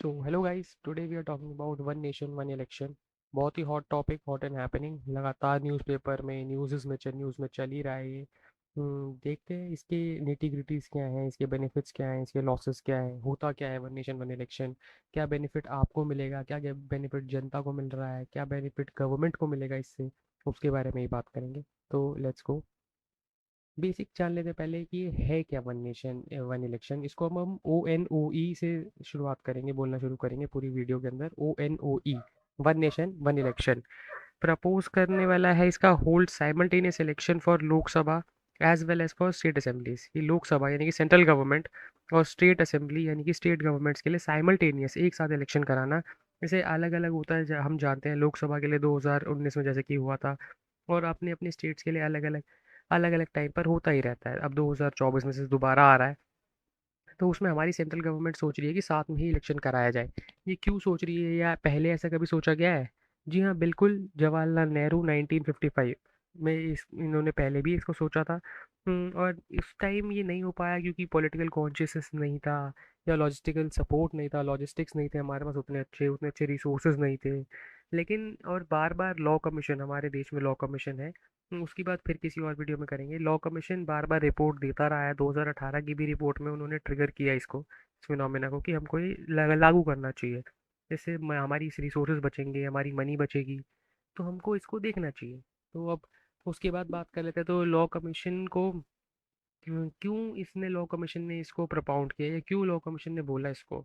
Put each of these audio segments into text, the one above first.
तो hello guys, today we are talking about one nation one election. बहुत ही hot topic, hot and happening. लगातार newspaper में news में चल ही रहा है ये। देखते हैं इसके निटी ग्रिटीज़ क्या हैं, इसके बेनिफिट्स क्या हैं, इसके लॉसेस क्या हैं, होता क्या है वन नेशन वन इलेक्शन। क्या बेनिफिट आपको मिलेगा, क्या बेनिफिट जनता को मिल रहा है, क्या बेनिफिट गवर्नमेंट को मिलेगा इससे, उसके बारे में ही बात करेंगे। तो लेट्स गो। बेसिक जान लेते हैं पहले कि है क्या वन नेशन वन इलेक्शन। इसको हम ONOE से शुरुआत करेंगे, बोलना शुरू करेंगे पूरी वीडियो के अंदर। ONOE, one nation one election. Propose करने वाला है इसका hold simultaneous election for Lok Sabha as well as for state assemblies. ये लोकसभा यानी कि सेंट्रल गवर्नमेंट और स्टेट असेंबली यानी कि स्टेट गवर्नमेंट्स के लिए साइमल्टेनियस एक साथ इलेक्शन कराना। जैसे अलग अलग होता है, हम जानते हैं लोकसभा के लिए 2019 में जैसे कि हुआ था, और अपने अपने स्टेट्स के लिए अलग अलग टाइम पर होता ही रहता है। अब 2024 में से दोबारा आ रहा है, तो उसमें हमारी सेंट्रल गवर्नमेंट सोच रही है कि साथ में ही इलेक्शन कराया जाए। ये क्यों सोच रही है, या पहले ऐसा कभी सोचा गया है? जी हाँ, बिल्कुल। जवाहरलाल नेहरू 1955 में इन्होंने पहले भी इसको सोचा था। और इस टाइम ये नहीं हो पाया क्योंकि पॉलिटिकल कॉन्शियसनेस नहीं था, या लॉजिस्टिकल सपोर्ट नहीं था, लॉजिस्टिक्स नहीं थे हमारे पास, उतने अच्छे रिसोर्सेज नहीं थे। लेकिन और बार बार लॉ कमीशन, हमारे देश में लॉ कमीशन है। उसकी बात फिर किसी और वीडियो में करेंगे। लॉ कमीशन बार बार रिपोर्ट देता रहा है। 2018 की भी रिपोर्ट में उन्होंने ट्रिगर किया इसको, इस फिनोमेना को, कि हमको ये लागू करना चाहिए। जैसे हमारी रिसोर्सेज बचेंगे, हमारी मनी बचेगी, तो हमको इसको देखना चाहिए। तो अब उसके बाद बात कर लेते हैं, तो लॉ कमीशन को क्यों क्यों इसने लॉ कमीशन ने इसको प्रपाउंड किया, या क्यों लॉ कमीशन ने बोला इसको?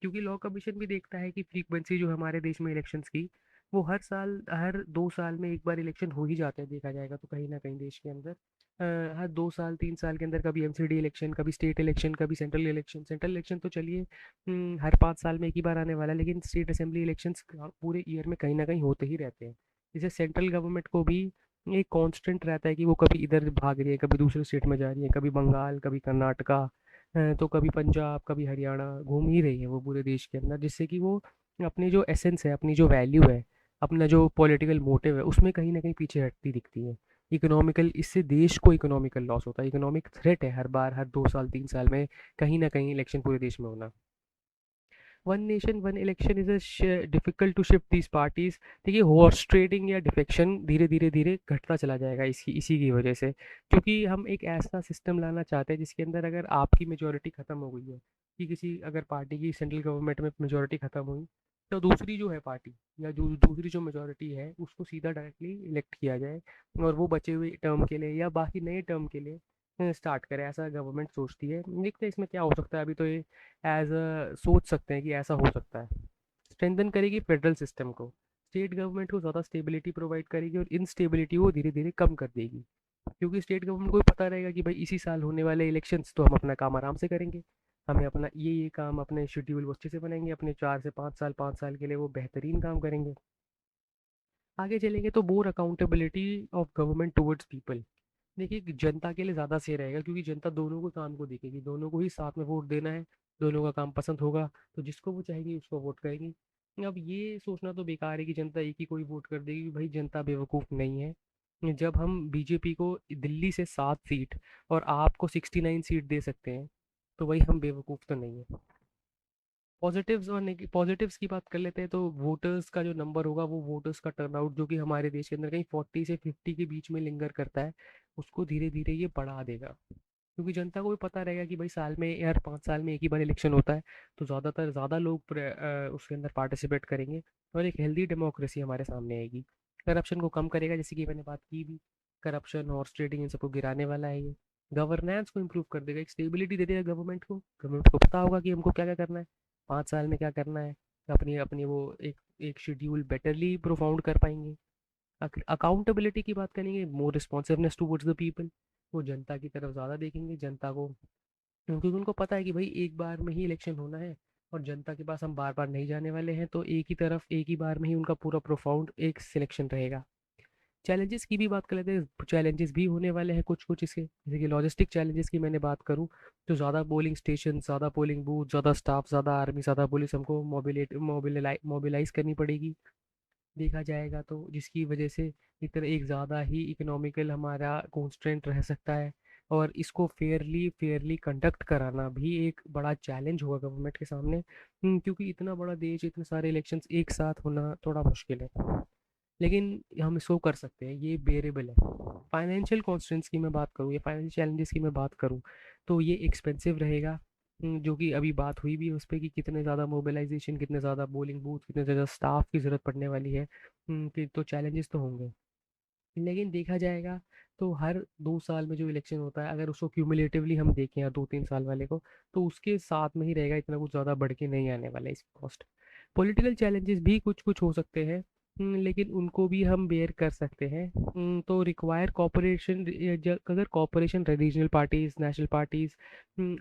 क्योंकि लॉ कमीशन भी देखता है कि फ्रीक्वेंसी जो हमारे देश में इलेक्शंस की, वो हर 2 साल में एक बार इलेक्शन हो ही जाते हैं, देखा जाएगा तो कहीं ना कहीं देश के अंदर। हर 2 साल 3 साल के अंदर कभी MCD इलेक्शन, कभी स्टेट इलेक्शन, कभी सेंट्रल इलेक्शन। सेंट्रल इलेक्शन तो चलिए हर 5 साल में एक ही बार आने वाला है, लेकिन स्टेट असेंबली इलेक्शंस पूरे ईयर में कहीं ना कहीं होते ही रहते हैं। जैसे सेंट्रल गवर्नमेंट को भी एक कांस्टेंट रहता है कि वो कभी इधर भाग रही है, कभी दूसरे स्टेट में जा रही है, कभी बंगाल, कभी कर्नाटका, तो कभी पंजाब, कभी हरियाणा, घूम ही रही है वो पूरे देश के अंदर, जिससे कि वो अपनी जो एसेंस है, अपनी जो वैल्यू है, अपना जो पॉलिटिकल मोटिव है, उसमें कहीं ना कहीं पीछे हटती दिखती है। इकोनॉमिकल, इससे देश को इकोनॉमिकल लॉस होता है, इकोनॉमिक थ्रेट है हर बार, हर 2 साल 3 साल में कहीं ना कहीं इलेक्शन पूरे देश में होना। One nation one election is difficult to shift these parties. देखिए, हॉर्स ट्रेडिंग या डिफेक्शन धीरे धीरे धीरे घटता चला जाएगा इसी की वजह से, क्योंकि हम एक ऐसा सिस्टम लाना चाहते हैं जिसके अंदर अगर आपकी मेजोरिटी खत्म हो गई है, कि किसी अगर पार्टी की सेंट्रल गवर्नमेंट में मेजोरिटी खत्म हुई, तो दूसरी जो है पार्टी, या जो दूसरी जो मेजोरिटी है, उसको सीधा डायरेक्टली इलेक्ट किया जाए, और वो बचे हुए टर्म के लिए या बाकी नए टर्म के लिए स्टार्ट करें, ऐसा गवर्नमेंट सोचती है। देखते हैं इसमें क्या हो सकता है। अभी तो ये एज अ सोच सकते हैं कि ऐसा हो सकता है। स्ट्रेंथन करेगी फेडरल सिस्टम को, स्टेट गवर्नमेंट को ज़्यादा स्टेबिलिटी प्रोवाइड करेगी, और इनस्टेबिलिटी को धीरे धीरे कम कर देगी। क्योंकि स्टेट गवर्नमेंट को भी पता रहेगा कि भाई इसी साल होने वाले इलेक्शंस, तो हम अपना काम आराम से करेंगे। हमें अपना ये काम, अपने शेड्यूल वो अच्छे से बनाएंगे, अपने 4 से 5 साल 5 साल के लिए वो बेहतरीन काम करेंगे। आगे चलेंगे तो more accountability of government towards people. देखिए, कि जनता के लिए ज़्यादा सही रहेगा, क्योंकि जनता दोनों को काम को देखेगी, दोनों को ही साथ में वोट देना है, दोनों का काम पसंद होगा, तो जिसको वो चाहेगी उसको वोट करेगी। अब ये सोचना तो बेकार है कि जनता एक ही कोई वोट कर देगी। भाई, जनता बेवकूफ़ नहीं है। जब हम बीजेपी को दिल्ली से 7 सीट और आपको 69 सीट दे सकते हैं, तो भाई हम बेवकूफ़ तो नहीं है। पॉजिटिव्स और पॉजिटिव्स की बात कर लेते हैं, तो वोटर्स का जो नंबर होगा, वो वोटर्स का टर्नआउट जो कि हमारे देश के अंदर कहीं 40 से 50 के बीच में लिंगर करता है, उसको धीरे धीरे ये बढ़ा देगा। क्योंकि जनता को भी पता रहेगा कि भाई साल में, यार 5 साल में एक ही बार इलेक्शन होता है, तो ज़्यादा लोग उसके अंदर पार्टिसिपेट करेंगे, और एक हेल्दी डेमोक्रेसी हमारे सामने आएगी। करप्शन को कम करेगा, जैसे कि मैंने बात की भी। करप्शन, हॉर्स ट्रेडिंग, इन सबको गिराने वाला है ये। गवर्नेंस को इम्प्रूव कर देगा, एक स्टेबिलिटी दे देगा गवर्नमेंट को पता होगा कि हमको क्या क्या करना है, 5 साल में क्या करना है। अपनी अपनी वो एक एक शेड्यूल बेटरली प्रोफाउंड कर पाएंगे। अकाउंटेबिलिटी की बात करेंगे, मोर रिस्पॉन्सिवनेस टूवर्ड्स द पीपल। वो जनता की तरफ ज़्यादा देखेंगे, जनता को, क्योंकि उनको पता है कि भाई एक बार में ही इलेक्शन होना है, और जनता के पास हम बार बार नहीं जाने वाले हैं, तो एक ही तरफ एक ही बार में ही उनका पूरा प्रोफाउंड एक सिलेक्शन रहेगा। चैलेंजेस की भी बात कर लेते हैं। चैलेंजेस भी होने वाले हैं कुछ कुछ इसके, जैसे कि लॉजिस्टिक चैलेंजेस की मैंने बात करूँ, तो ज़्यादा पोलिंग स्टेशन, ज़्यादा पोलिंग बूथ, ज़्यादा स्टाफ, ज़्यादा आर्मी, ज़्यादा पुलिस हमको मोबिलाइज करनी पड़ेगी, देखा जाएगा तो, जिसकी वजह से एक ज़्यादा ही इकोनॉमिकल हमारा कॉन्स्ट्रेंट रह सकता है। और इसको फेयरली फेयरली कंडक्ट कराना भी एक बड़ा चैलेंज होगा गवर्नमेंट के सामने, क्योंकि इतना बड़ा देश, इतने सारे इलेक्शंस एक साथ होना थोड़ा मुश्किल है। लेकिन हम इसको कर सकते हैं, ये बेरेबल है। फाइनेंशियल कॉन्स्टेंट्स की मैं बात करूँ या फाइनेंशियल चैलेंजेस की मैं बात करूँ, तो ये एक्सपेंसिव रहेगा। जो कि अभी बात हुई भी है उस पे कि कितने ज़्यादा मोबिलाइजेशन, कितने ज़्यादा बोलिंग बूथ, कितने ज़्यादा स्टाफ की ज़रूरत पड़ने वाली है। कि तो चैलेंजेस तो होंगे। लेकिन देखा जाएगा तो हर 2 साल में जो इलेक्शन होता है, अगर उसको क्यूमुलेटिवली हम देखें या 2-3 साल वाले को, तो उसके साथ में ही रहेगा, इतना कुछ ज़्यादा बढ़ के नहीं आने वाला है इसकी कॉस्ट। पॉलिटिकल चैलेंजेस भी कुछ कुछ हो सकते हैं, लेकिन उनको भी हम बेयर कर सकते हैं। तो रिक्वायर कॉपरेशन, अगर cooperation regional parties, national parties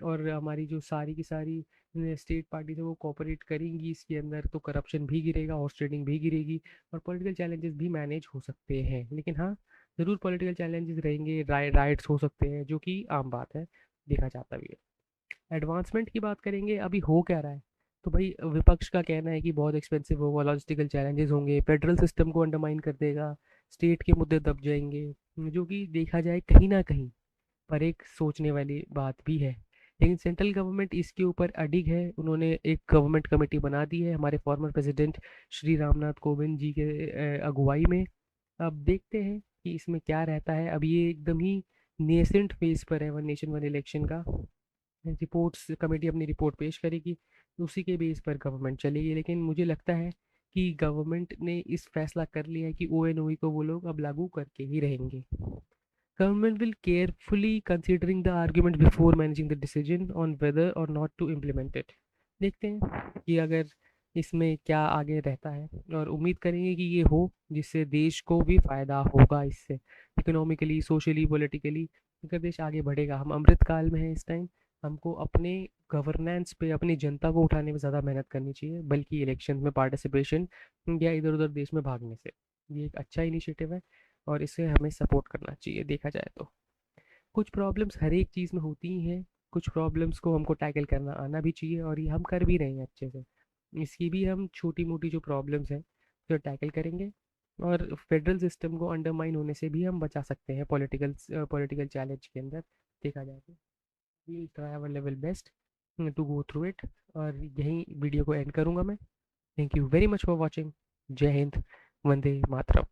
और हमारी जो सारी की सारी स्टेट पार्टीज है वो कॉपरेट करेंगी इसके अंदर, तो करप्शन भी गिरेगा, हॉर्स ट्रेडिंग भी गिरेगी, और पॉलिटिकल चैलेंजेस भी मैनेज हो सकते हैं। लेकिन हाँ, ज़रूर पॉलिटिकल चैलेंजेस रहेंगे, राइट्स हो सकते हैं, जो कि आम बात है, देखा जाता भी है। एडवांसमेंट की बात करेंगे, अभी हो क्या रहा है, तो भाई विपक्ष का कहना है कि बहुत एक्सपेंसिव होगा, लॉजिस्टिकल चैलेंजेस होंगे, फेडरल सिस्टम को अंडरमाइन कर देगा, स्टेट के मुद्दे दब जाएंगे, जो कि देखा जाए कहीं ना कहीं पर एक सोचने वाली बात भी है। लेकिन सेंट्रल गवर्नमेंट इसके ऊपर अडिग है, उन्होंने एक गवर्नमेंट कमेटी बना दी है हमारे फॉर्मर प्रेसिडेंट श्री रामनाथ कोविंद जी के अगुवाई में। अब देखते हैं कि इसमें क्या रहता है। अब ये एकदम ही नेसेंट फेज पर है वन नेशन वन इलेक्शन का। रिपोर्ट्स कमेटी अपनी रिपोर्ट पेश करेगी, उसी के बेस पर गवर्नमेंट चलेगी। लेकिन मुझे लगता है कि गवर्नमेंट ने इस फैसला कर लिया है कि ONOE को वो लोग अब लागू करके ही रहेंगे। Government will carefully considering the argument before managing the decision on whether or not to implement it। देखते हैं कि अगर इसमें क्या आगे रहता है, और उम्मीद करेंगे कि ये हो जिससे देश को भी फायदा होगा इससे, इकोनॉमिकली, सोशली, पॉलिटिकली। अगर देश आगे बढ़ेगा, हम अमृत काल में हैं इस टाइम, हमको अपने गवर्नेंस पे, अपनी जनता को उठाने में ज़्यादा मेहनत करनी चाहिए, बल्कि इलेक्शन में पार्टिसिपेशन या इधर उधर देश में भागने से। ये एक अच्छा इनिशिएटिव है और इसे हमें सपोर्ट करना चाहिए, देखा जाए तो। कुछ प्रॉब्लम्स हर एक चीज़ में होती ही हैं, कुछ प्रॉब्लम्स को हमको टैकल करना आना भी चाहिए, और ये हम कर भी रहे हैं अच्छे से। इसकी भी हम छोटी मोटी जो प्रॉब्लम्स हैं जो टैकल करेंगे, और फेडरल सिस्टम को अंडरमाइन होने से भी हम बचा सकते हैं पॉलिटिकल पॉलिटिकल चैलेंज के अंदर, देखा जाए तो। We'll try our level best to go through it. और यहीं वीडियो को एंड करूँगा मैं। Thank you very much for watching. जय हिंद, वंदे मातरम।